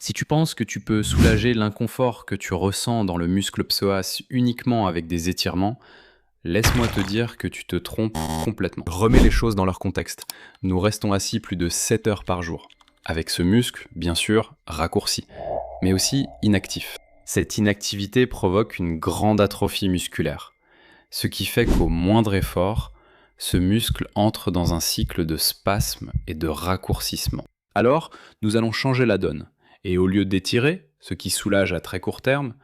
Si tu penses que tu peux soulager l'inconfort que tu ressens dans le muscle psoas uniquement avec des étirements, laisse-moi te dire que tu te trompes complètement. Remets les choses dans leur contexte. Nous restons assis plus de 7 heures par jour, avec ce muscle, bien sûr, raccourci, mais aussi inactif. Cette inactivité provoque une grande atrophie musculaire, ce qui fait qu'au moindre effort, ce muscle entre dans un cycle de spasme et de raccourcissement. Alors, nous allons changer la donne. Et au lieu d'étirer, ce qui soulage à très court terme,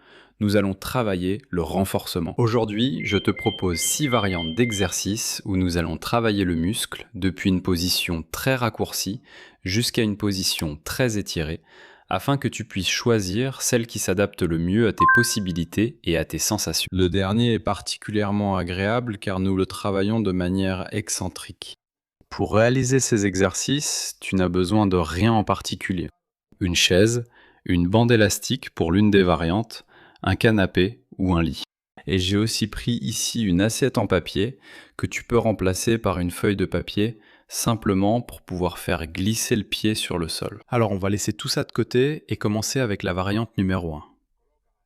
nous allons travailler le renforcement. Aujourd'hui, je te propose 6 variantes d'exercices où nous allons travailler le muscle depuis une position très raccourcie jusqu'à une position très étirée, afin que tu puisses choisir celle qui s'adapte le mieux à tes possibilités et à tes sensations. Le dernier est particulièrement agréable car nous le travaillons de manière excentrique. Pour réaliser ces exercices, tu n'as besoin de rien en particulier. Une chaise, une bande élastique pour l'une des variantes, un canapé ou un lit. Et j'ai aussi pris ici une assiette en papier que tu peux remplacer par une feuille de papier simplement pour pouvoir faire glisser le pied sur le sol. Alors on va laisser tout ça de côté et commencer avec la variante numéro 1.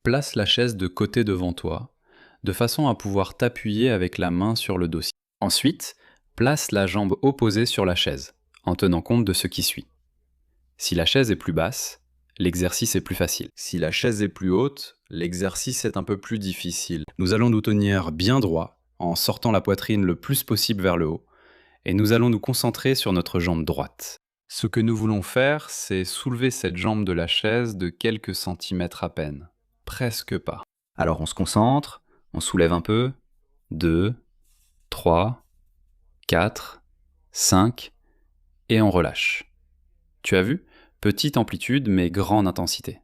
Place la chaise de côté devant toi, de façon à pouvoir t'appuyer avec la main sur le dossier. Ensuite, place la jambe opposée sur la chaise, en tenant compte de ce qui suit. Si la chaise est plus basse, l'exercice est plus facile. Si la chaise est plus haute, l'exercice est un peu plus difficile. Nous allons nous tenir bien droit, en sortant la poitrine le plus possible vers le haut, et nous allons nous concentrer sur notre jambe droite. Ce que nous voulons faire, c'est soulever cette jambe de la chaise de quelques centimètres à peine. Presque pas. Alors on se concentre, on soulève un peu. 2, 3, 4, 5, et on relâche. Tu as vu ? Petite amplitude mais grande intensité.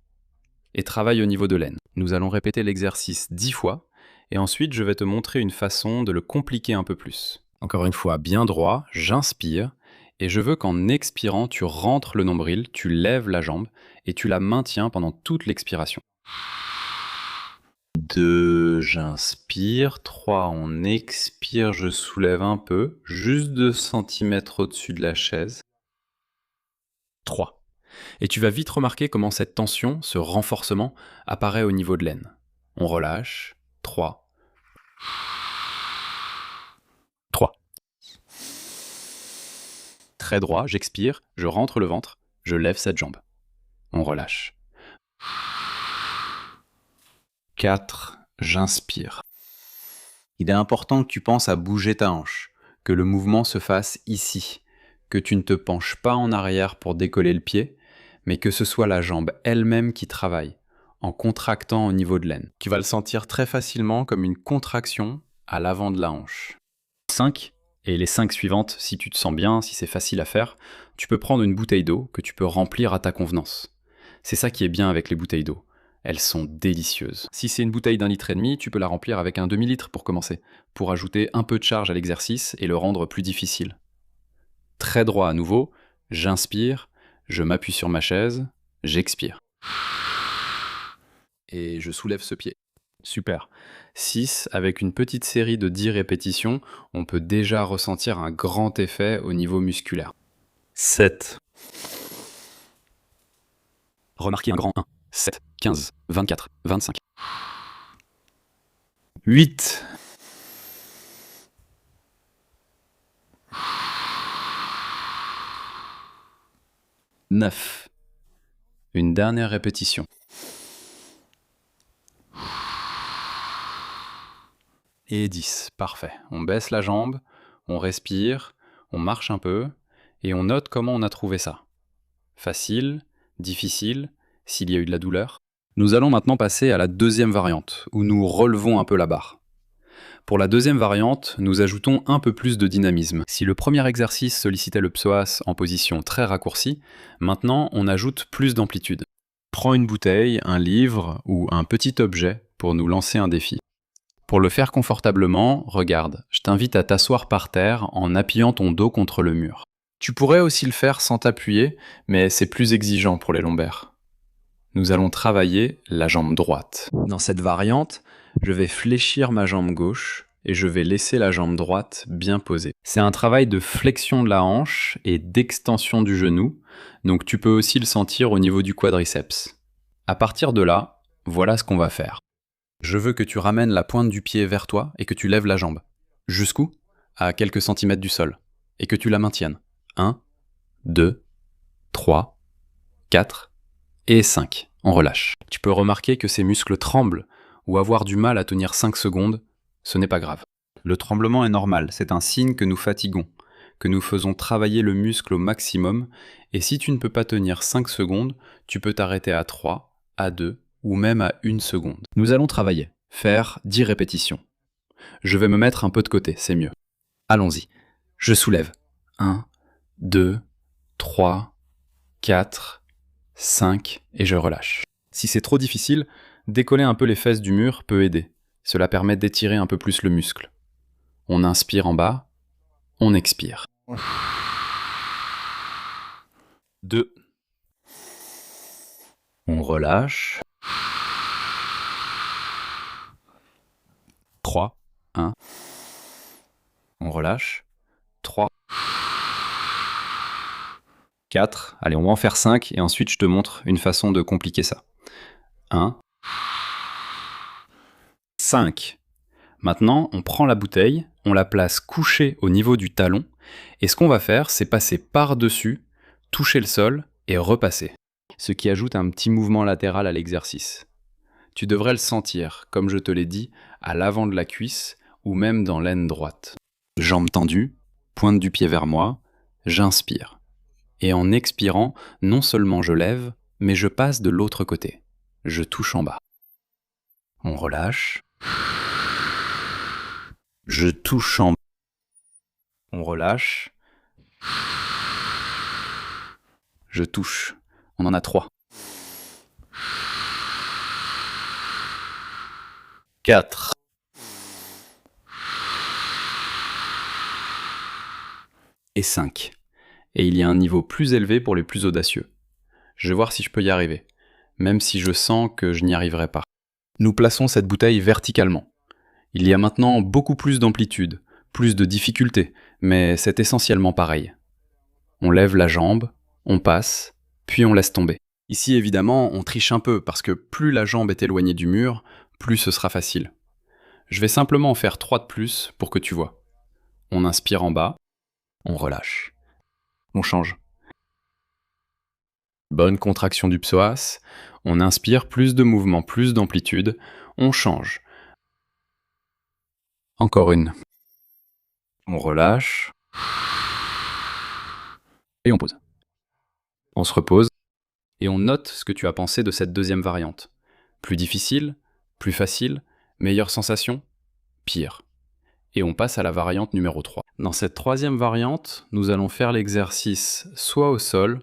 Et travaille au niveau de l'aine. Nous allons répéter l'exercice 10 fois, et ensuite je vais te montrer une façon de le compliquer un peu plus. Encore une fois, bien droit, j'inspire, et je veux qu'en expirant, tu rentres le nombril, tu lèves la jambe, et tu la maintiens pendant toute l'expiration. 2, j'inspire. 3, on expire, je soulève un peu, juste 2 cm au-dessus de la chaise. 3. Et tu vas vite remarquer comment cette tension, ce renforcement, apparaît au niveau de l'aine. On relâche. 3. 3. Très droit, j'expire, je rentre le ventre, je lève cette jambe. On relâche. 4. J'inspire. Il est important que tu penses à bouger ta hanche, que le mouvement se fasse ici, que tu ne te penches pas en arrière pour décoller le pied, mais que ce soit la jambe elle-même qui travaille, en contractant au niveau de l'aine. Tu vas le sentir très facilement comme une contraction à l'avant de la hanche. 5, et les 5 suivantes, si tu te sens bien, si c'est facile à faire, tu peux prendre une bouteille d'eau que tu peux remplir à ta convenance. C'est ça qui est bien avec les bouteilles d'eau. Elles sont délicieuses. Si c'est une bouteille d'1,5 litre, tu peux la remplir avec un demi-litre pour commencer, pour ajouter un peu de charge à l'exercice et le rendre plus difficile. Très droit à nouveau, j'inspire, je m'appuie sur ma chaise, j'expire. Et je soulève ce pied. Super. 6, avec une petite série de 10 répétitions, on peut déjà ressentir un grand effet au niveau musculaire. 7. Remarquez un grand 1, 7, 15, 24, 25. 8. 9. Une dernière répétition. Et 10. Parfait. On baisse la jambe, on respire, on marche un peu, et on note comment on a trouvé ça. Facile, difficile, s'il y a eu de la douleur. Nous allons maintenant passer à la deuxième variante, où nous relevons un peu la barre. Pour la deuxième variante, nous ajoutons un peu plus de dynamisme. Si le premier exercice sollicitait le psoas en position très raccourcie, maintenant on ajoute plus d'amplitude. Prends une bouteille, un livre ou un petit objet pour nous lancer un défi. Pour le faire confortablement, regarde, je t'invite à t'asseoir par terre en appuyant ton dos contre le mur. Tu pourrais aussi le faire sans t'appuyer, mais c'est plus exigeant pour les lombaires. Nous allons travailler la jambe droite. Dans cette variante, je vais fléchir ma jambe gauche et je vais laisser la jambe droite bien posée. C'est un travail de flexion de la hanche et d'extension du genou, donc tu peux aussi le sentir au niveau du quadriceps. À partir de là, voilà ce qu'on va faire. Je veux que tu ramènes la pointe du pied vers toi et que tu lèves la jambe. Jusqu'où? À quelques centimètres du sol. Et que tu la maintiennes. 1, 2, 3, 4 et 5. On relâche. Tu peux remarquer que ces muscles tremblent ou avoir du mal à tenir 5 secondes. Ce n'est pas grave. Le tremblement est normal, c'est un signe que nous fatiguons, que nous faisons travailler le muscle au maximum, et si tu ne peux pas tenir 5 secondes, tu peux t'arrêter à 3, à 2 ou même à 1 seconde. Nous allons travailler, faire 10 répétitions. Je vais me mettre un peu de côté, c'est mieux. Allons-y. Je soulève. 1, 2, 3, 4, 5 et je relâche. Si c'est trop difficile, décoller un peu les fesses du mur peut aider. Cela permet d'étirer un peu plus le muscle. On inspire en bas, on expire. 2. On relâche. 3. 1. On relâche. 3. 4. Allez, on va en faire 5 et ensuite je te montre une façon de compliquer ça. 1. 5. Maintenant, on prend la bouteille, on la place couchée au niveau du talon, et ce qu'on va faire, c'est passer par-dessus, toucher le sol et repasser. Ce qui ajoute un petit mouvement latéral à l'exercice. Tu devrais le sentir, comme je te l'ai dit, à l'avant de la cuisse ou même dans l'aine droite. Jambes tendues, pointe du pied vers moi, j'inspire. Et en expirant, non seulement je lève, mais je passe de l'autre côté. Je touche en bas. On relâche. Je touche en bas. On relâche. Je touche. On en a 3. 4. Et 5. Et il y a un niveau plus élevé pour les plus audacieux. Je vais voir si je peux y arriver, même si je sens que je n'y arriverai pas. Nous plaçons cette bouteille verticalement. Il y a maintenant beaucoup plus d'amplitude, plus de difficulté, mais c'est essentiellement pareil. On lève la jambe, on passe, puis on laisse tomber. Ici, évidemment, on triche un peu, parce que plus la jambe est éloignée du mur, plus ce sera facile. Je vais simplement en faire 3 de plus pour que tu vois. On inspire en bas, on relâche. On change. Bonne contraction du psoas, on inspire, plus de mouvement, plus d'amplitude, on change. Encore une. On relâche. Et on pose. On se repose. Et on note ce que tu as pensé de cette deuxième variante. Plus difficile, plus facile, meilleure sensation, pire. Et on passe à la variante numéro 3. Dans cette troisième variante, nous allons faire l'exercice soit au sol,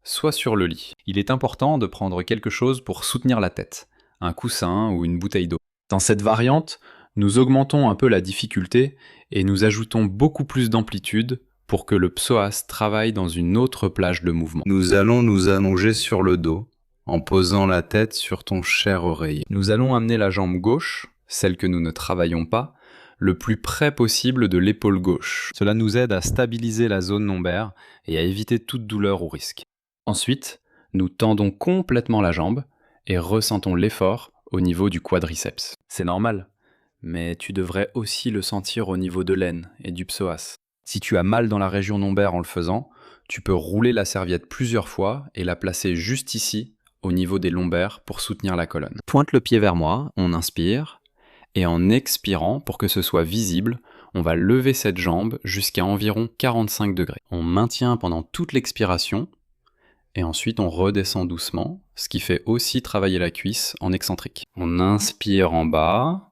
soit sur le lit. Il est important de prendre quelque chose pour soutenir la tête, un coussin ou une bouteille d'eau. Dans cette variante, nous augmentons un peu la difficulté et nous ajoutons beaucoup plus d'amplitude pour que le psoas travaille dans une autre plage de mouvement. Nous allons nous allonger sur le dos, en posant la tête sur ton cher oreiller. Nous allons amener la jambe gauche, celle que nous ne travaillons pas, le plus près possible de l'épaule gauche. Cela nous aide à stabiliser la zone lombaire et à éviter toute douleur ou risque. Ensuite, nous tendons complètement la jambe et ressentons l'effort au niveau du quadriceps. C'est normal, mais tu devrais aussi le sentir au niveau de l'aine et du psoas. Si tu as mal dans la région lombaire en le faisant, tu peux rouler la serviette plusieurs fois et la placer juste ici, au niveau des lombaires, pour soutenir la colonne. Pointe le pied vers moi, on inspire. Et en expirant, pour que ce soit visible, on va lever cette jambe jusqu'à environ 45 degrés. On maintient pendant toute l'expiration, et ensuite on redescend doucement, ce qui fait aussi travailler la cuisse en excentrique. On inspire en bas,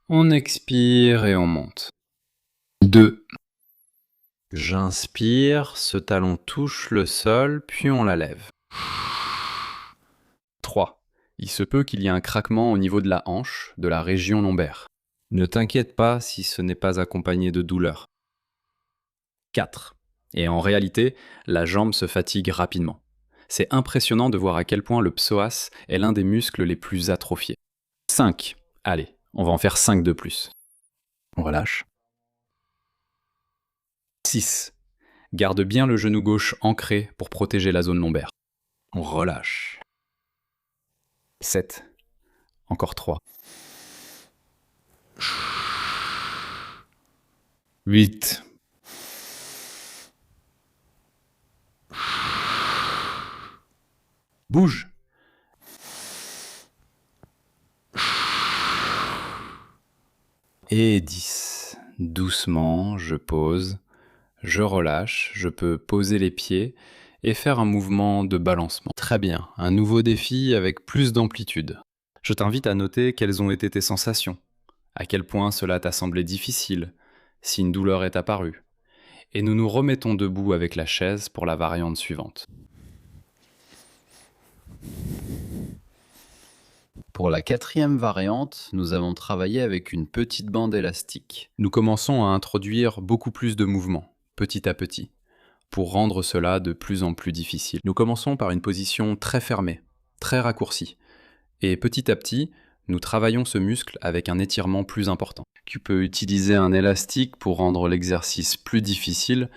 on expire et on monte. 2. J'inspire, ce talon touche le sol, puis on la lève. 3. Il se peut qu'il y ait un craquement au niveau de la hanche, de la région lombaire. Ne t'inquiète pas si ce n'est pas accompagné de douleur. 4. Et en réalité, la jambe se fatigue rapidement. C'est impressionnant de voir à quel point le psoas est l'un des muscles les plus atrophiés. 5. Allez, on va en faire 5 de plus. On relâche. 6. Garde bien le genou gauche ancré pour protéger la zone lombaire. On relâche. 7. Encore 3. 8. Bouge. Et 10. Doucement, je pose, je relâche, je peux poser les pieds et faire un mouvement de balancement. Très bien, un nouveau défi avec plus d'amplitude. Je t'invite à noter quelles ont été tes sensations, à quel point cela t'a semblé difficile, si une douleur est apparue. Et nous nous remettons debout avec la chaise pour la variante suivante. Pour la 4e variante, nous avons travaillé avec une petite bande élastique. Nous commençons à introduire beaucoup plus de mouvements, petit à petit, pour rendre cela de plus en plus difficile. Nous commençons par une position très fermée, très raccourcie, et petit à petit, nous travaillons ce muscle avec un étirement plus important. Tu peux utiliser un élastique pour rendre l'exercice plus difficile,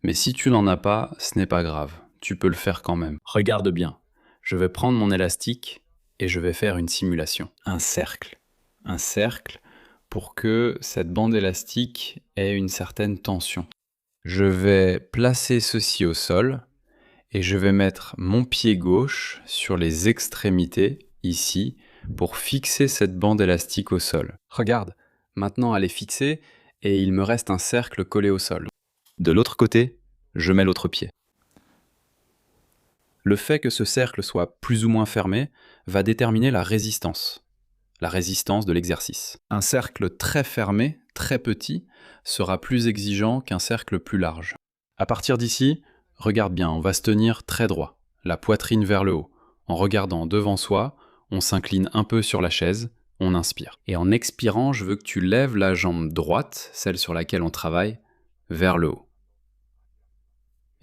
mais si tu n'en as pas, ce n'est pas grave, tu peux le faire quand même. Regarde bien, je vais prendre mon élastique et je vais faire une simulation. Un cercle pour que cette bande élastique ait une certaine tension. Je vais placer ceci au sol et je vais mettre mon pied gauche sur les extrémités, ici, pour fixer cette bande élastique au sol. Regarde, maintenant elle est fixée et il me reste un cercle collé au sol. De l'autre côté, je mets l'autre pied. Le fait que ce cercle soit plus ou moins fermé va déterminer la résistance de l'exercice. Un cercle très fermé, très petit, sera plus exigeant qu'un cercle plus large. À partir d'ici, regarde bien, on va se tenir très droit, la poitrine vers le haut. En regardant devant soi, on s'incline un peu sur la chaise, on inspire. Et en expirant, je veux que tu lèves la jambe droite, celle sur laquelle on travaille, vers le haut.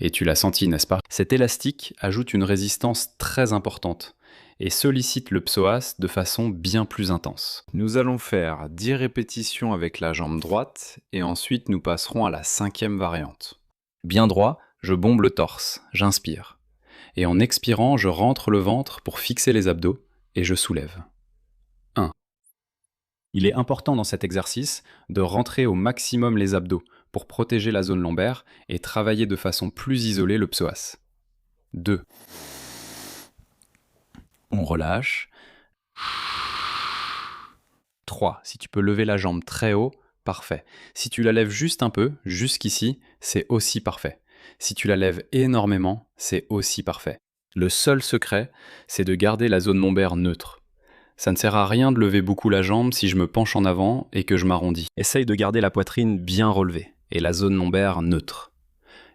Et tu l'as senti, n'est-ce pas? Cet élastique ajoute une résistance très importante et sollicite le psoas de façon bien plus intense. Nous allons faire 10 répétitions avec la jambe droite et ensuite nous passerons à la 5e variante. Bien droit, je bombe le torse, j'inspire. Et en expirant, je rentre le ventre pour fixer les abdos et je soulève. 1. Il est important dans cet exercice de rentrer au maximum les abdos pour protéger la zone lombaire et travailler de façon plus isolée le psoas. 2. On relâche. 3. Si tu peux lever la jambe très haut, parfait. Si tu la lèves juste un peu, jusqu'ici, c'est aussi parfait. Si tu la lèves énormément, c'est aussi parfait. Le seul secret, c'est de garder la zone lombaire neutre. Ça ne sert à rien de lever beaucoup la jambe si je me penche en avant et que je m'arrondis. Essaye de garder la poitrine bien relevée et la zone lombaire neutre.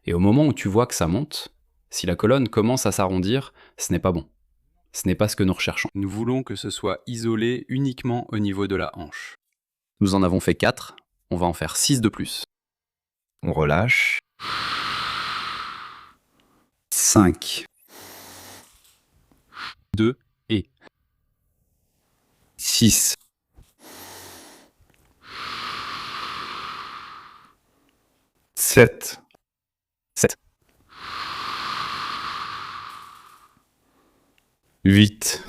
Et au moment où tu vois que ça monte, si la colonne commence à s'arrondir, ce n'est pas bon. Ce n'est pas ce que nous recherchons. Nous voulons que ce soit isolé uniquement au niveau de la hanche. Nous en avons fait 4, on va en faire 6 de plus. On relâche. 5. 2 et 6. 7. 8.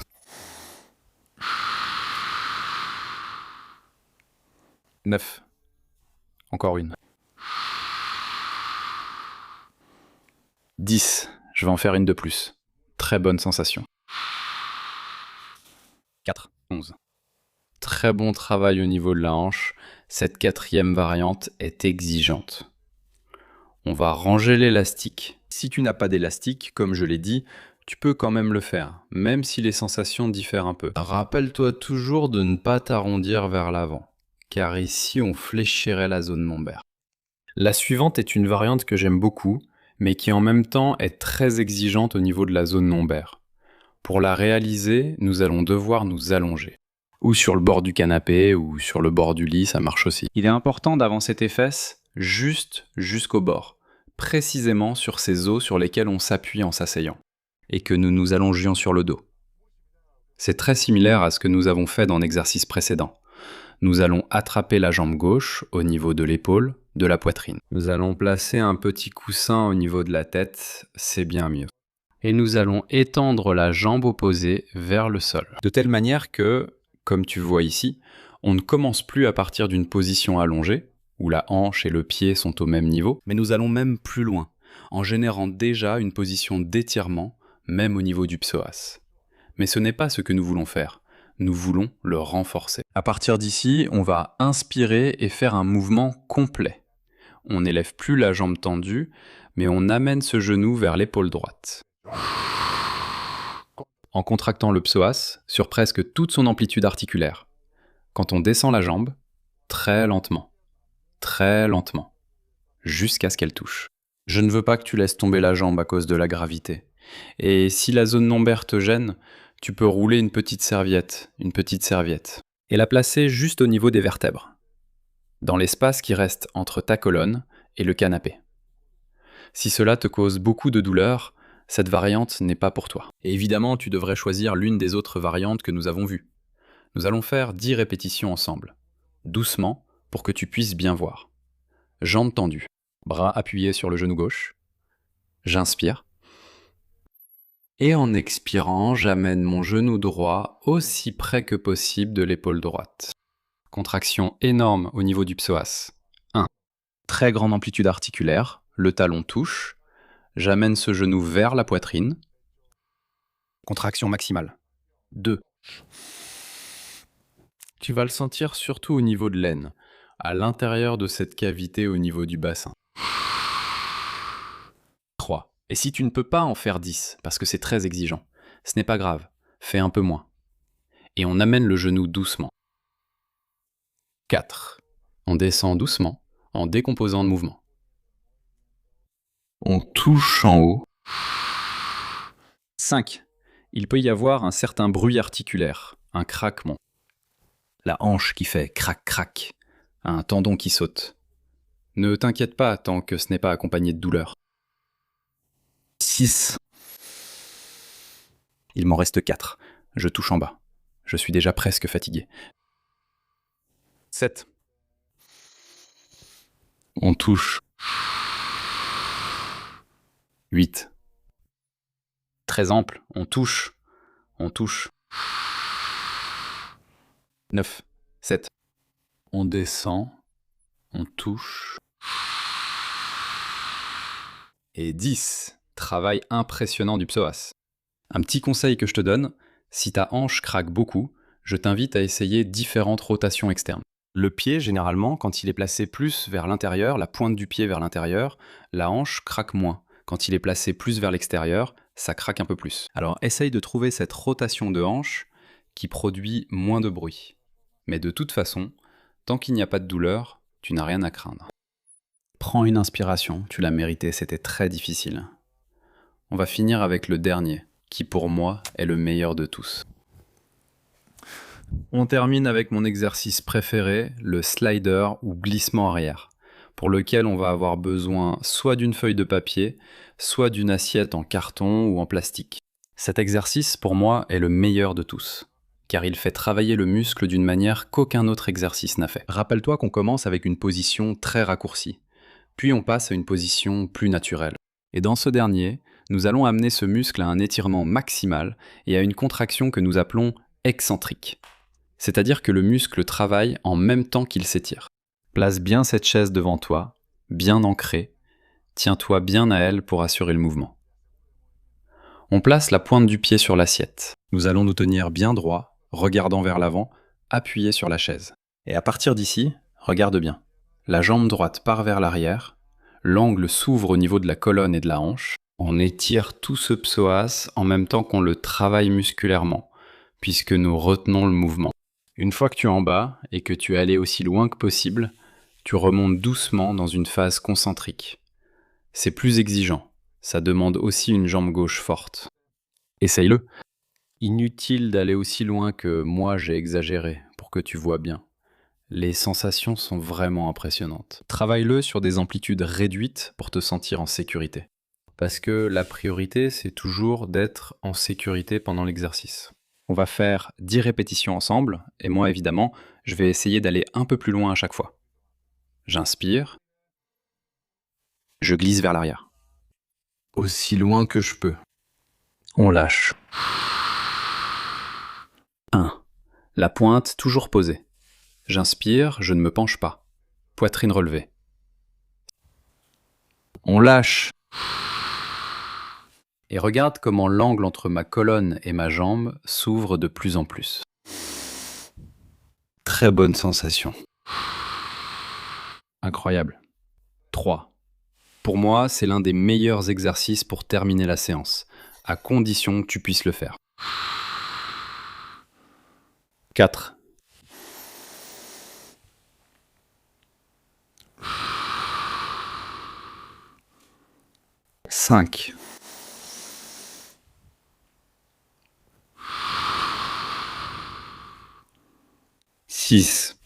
9. Encore une. 10. Je vais en faire une de plus. Très bonne sensation. 4. 11. Très bon travail au niveau de la hanche. Cette 4e variante est exigeante. On va ranger l'élastique. Si tu n'as pas d'élastique, comme je l'ai dit, tu peux quand même le faire, même si les sensations diffèrent un peu. Rappelle-toi toujours de ne pas t'arrondir vers l'avant, car ici on fléchirait la zone lombaire. La suivante est une variante que j'aime beaucoup, mais qui en même temps est très exigeante au niveau de la zone lombaire. Pour la réaliser, nous allons devoir nous allonger. Ou sur le bord du canapé, ou sur le bord du lit, ça marche aussi. Il est important d'avancer tes fesses juste jusqu'au bord, précisément sur ces os sur lesquels on s'appuie en s'asseyant, et que nous nous allongions sur le dos. C'est très similaire à ce que nous avons fait dans l'exercice précédent. Nous allons attraper la jambe gauche au niveau de l'épaule, de la poitrine. Nous allons placer un petit coussin au niveau de la tête, c'est bien mieux. Et nous allons étendre la jambe opposée vers le sol. De telle manière que, comme tu vois ici, on ne commence plus à partir d'une position allongée, où la hanche et le pied sont au même niveau, mais nous allons même plus loin, en générant déjà une position d'étirement, même au niveau du psoas. Mais ce n'est pas ce que nous voulons faire. Nous voulons le renforcer. À partir d'ici, on va inspirer et faire un mouvement complet. On n'élève plus la jambe tendue, mais on amène ce genou vers l'épaule droite. En contractant le psoas sur presque toute son amplitude articulaire. Quand on descend la jambe, très lentement, jusqu'à ce qu'elle touche. Je ne veux pas que tu laisses tomber la jambe à cause de la gravité. Et si la zone lombaire te gêne, tu peux rouler une petite serviette, et la placer juste au niveau des vertèbres, dans l'espace qui reste entre ta colonne et le canapé. Si cela te cause beaucoup de douleur, cette variante n'est pas pour toi. Et évidemment, tu devrais choisir l'une des autres variantes que nous avons vues. Nous allons faire 10 répétitions ensemble, doucement, pour que tu puisses bien voir. Jambes tendues, bras appuyés sur le genou gauche. J'inspire. Et en expirant, j'amène mon genou droit aussi près que possible de l'épaule droite. Contraction énorme au niveau du psoas. 1. Très grande amplitude articulaire, le talon touche. J'amène ce genou vers la poitrine. Contraction maximale. 2. Tu vas le sentir surtout au niveau de l'aine, à l'intérieur de cette cavité au niveau du bassin. 3. Et si tu ne peux pas en faire 10, parce que c'est très exigeant, ce n'est pas grave, fais un peu moins. Et on amène le genou doucement. 4. On descend doucement, en décomposant le mouvement. On touche en haut. 5. Il peut y avoir un certain bruit articulaire, un craquement. La hanche qui fait crac-crac, un tendon qui saute. Ne t'inquiète pas tant que ce n'est pas accompagné de douleur. 6. Il m'en reste 4. Je touche en bas. Je suis déjà presque fatigué. 7. On touche. 8. Très ample. On touche. 9. 7. On descend. On touche. Et 10. Travail impressionnant du psoas. Un petit conseil que je te donne, si ta hanche craque beaucoup, je t'invite à essayer différentes rotations externes. Le pied, généralement, quand il est placé plus vers l'intérieur, la pointe du pied vers l'intérieur, la hanche craque moins. Quand il est placé plus vers l'extérieur, ça craque un peu plus. Alors essaye de trouver cette rotation de hanche qui produit moins de bruit. Mais de toute façon, tant qu'il n'y a pas de douleur, tu n'as rien à craindre. Prends une inspiration, tu l'as mérité, c'était très difficile. On va finir avec le dernier, qui pour moi est le meilleur de tous. On termine avec mon exercice préféré, le slider ou glissement arrière, pour lequel on va avoir besoin soit d'une feuille de papier, soit d'une assiette en carton ou en plastique. Cet exercice, pour moi, est le meilleur de tous, car il fait travailler le muscle d'une manière qu'aucun autre exercice n'a fait. Rappelle-toi qu'on commence avec une position très raccourcie, puis on passe à une position plus naturelle. Et dans ce dernier, nous allons amener ce muscle à un étirement maximal et à une contraction que nous appelons excentrique. C'est-à-dire que le muscle travaille en même temps qu'il s'étire. Place bien cette chaise devant toi, bien ancrée. Tiens-toi bien à elle pour assurer le mouvement. On place la pointe du pied sur l'assiette. Nous allons nous tenir bien droit, regardant vers l'avant, appuyés sur la chaise. Et à partir d'ici, regarde bien. La jambe droite part vers l'arrière, l'angle s'ouvre au niveau de la colonne et de la hanche. On étire tout ce psoas en même temps qu'on le travaille musculairement, puisque nous retenons le mouvement. Une fois que tu es en bas et que tu es allé aussi loin que possible, tu remontes doucement dans une phase concentrique. C'est plus exigeant, ça demande aussi une jambe gauche forte. Essaye-le. Inutile d'aller aussi loin que moi j'ai exagéré pour que tu vois bien. Les sensations sont vraiment impressionnantes. Travaille-le sur des amplitudes réduites pour te sentir en sécurité. Parce que la priorité, c'est toujours d'être en sécurité pendant l'exercice. On va faire 10 répétitions ensemble, et moi évidemment, je vais essayer d'aller un peu plus loin à chaque fois. J'inspire, je glisse vers l'arrière. Aussi loin que je peux. On lâche. 1. La pointe toujours posée. J'inspire, je ne me penche pas. Poitrine relevée. On lâche. Et regarde comment l'angle entre ma colonne et ma jambe s'ouvre de plus en plus. Très bonne sensation. Incroyable. 3. Pour moi, c'est l'un des meilleurs exercices pour terminer la séance, à condition que tu puisses le faire. 4. « 5. 6.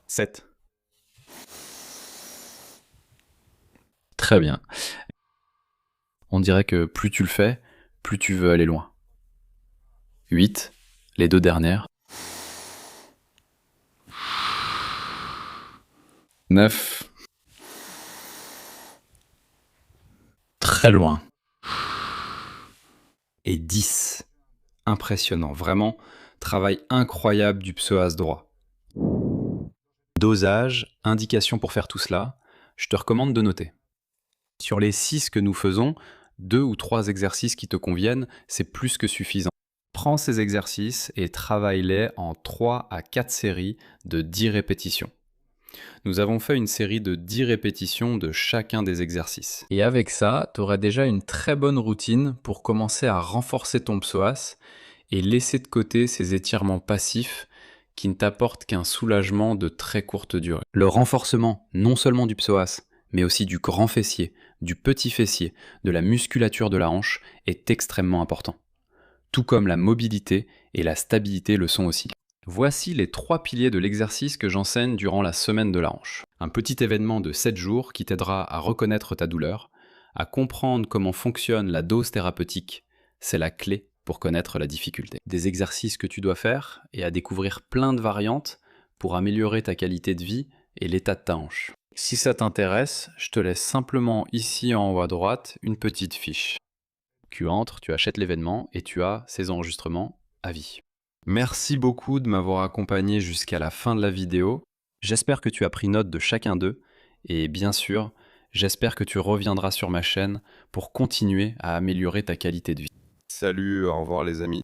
7. Très bien. On dirait que plus tu le fais, plus tu veux aller loin. 8. Les 2 dernières. 9. Très loin. Et 10. Impressionnant, vraiment, travail incroyable du psoas droit. Dosage, indication pour faire tout cela, je te recommande de noter. Sur les 6 que nous faisons, 2 ou 3 exercices qui te conviennent, c'est plus que suffisant. Prends ces exercices et travaille-les en 3 à 4 séries de 10 répétitions. Nous avons fait une série de 10 répétitions de chacun des exercices. Et avec ça, tu auras déjà une très bonne routine pour commencer à renforcer ton psoas et laisser de côté ces étirements passifs qui ne t'apportent qu'un soulagement de très courte durée. Le renforcement non seulement du psoas, mais aussi du grand fessier, du petit fessier, de la musculature de la hanche est extrêmement important. Tout comme la mobilité et la stabilité le sont aussi. Voici les 3 piliers de l'exercice que j'enseigne durant la semaine de la hanche. Un petit événement de 7 jours qui t'aidera à reconnaître ta douleur, à comprendre comment fonctionne la dose thérapeutique, c'est la clé pour connaître la difficulté. Des exercices que tu dois faire et à découvrir plein de variantes pour améliorer ta qualité de vie et l'état de ta hanche. Si ça t'intéresse, je te laisse simplement ici en haut à droite une petite fiche. Tu entres, tu achètes l'événement et tu as ces enregistrements à vie. Merci beaucoup de m'avoir accompagné jusqu'à la fin de la vidéo. J'espère que tu as pris note de chacun d'eux et bien sûr, j'espère que tu reviendras sur ma chaîne pour continuer à améliorer ta qualité de vie. Salut, au revoir les amis.